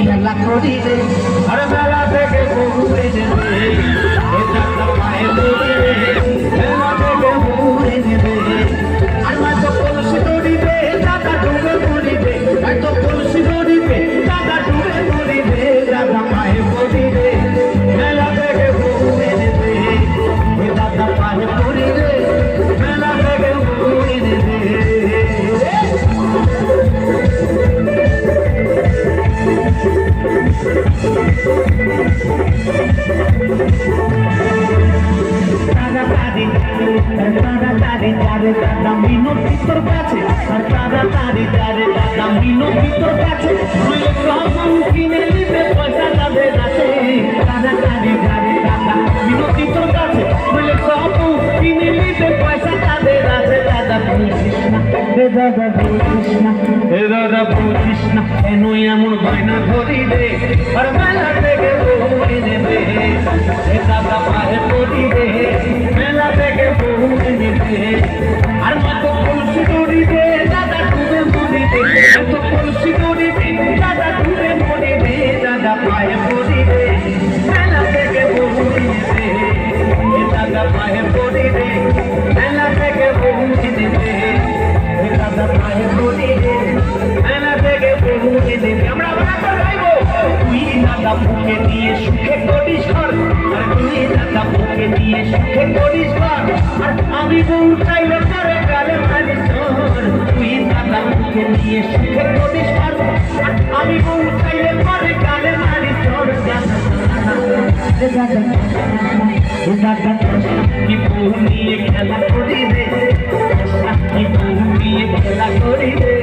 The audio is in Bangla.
খেলা করি রে আর মেলা থেকে বহু নেবে পায়ে পড়ি রে মেলা থেকে বহু নেবে আর মাত্র কলসি দড়িবে দাদা ডুবে পড়িবে তো কলসি দড়িবে দাদা ডুবে পড়িবে দাদা পায়ে পড়ি রে মেলা থেকে বহু নেবে দাদা পায়ে পড়ি রে মেলা থেকে বহু নেবে দাদা মিনতি তোর কাছে আর তাড়াতাড়ি দাদা মিনতি তোর কাছে কিনে নিবে পয়সা তাদের আছে তাড়াতাড়ি দাদা মিনতি তোর কাছে কিনে নিবে পয়সা তাদের আছে দাদা বুঝিস না দাদা বুঝিস না দাদা বুঝিস না কেন এমন গয়না ধরি রে আর মেলা থেকে বহু নেবে দাদা পায়ে পড়ি রে মেলা থেকে বহু নেবে আর মত কলসি দড়িবে দাদা ডুবে মরিবে এত কলসি দড়িবে দাদা ডুবে মরিবে দাদা পায়ে পড়িবে মেলা থেকে বহু নেবে দাদা পায়ে পড়িবে মেলা থেকে বহু নেবে দাদা পায়ে পড়িবে মেলা থেকে বহু নেবে আমরা গাইবো তুই দাদা বুকে নিয়ে সুখে করিস ঘর আর তুই দাদা বুকে নিয়ে সুখে করিস ঘর আর আমি বউ চাইলে করে গালে মারি তোর তুই দাদা বুকে নিয়ে সুখে করিস ঘর আর আমি বউ চাইলে করে গালে মারি তোর দাদা কি বউ নিয়ে খেলা করি রে কি বউ নিয়ে খেলা করি রে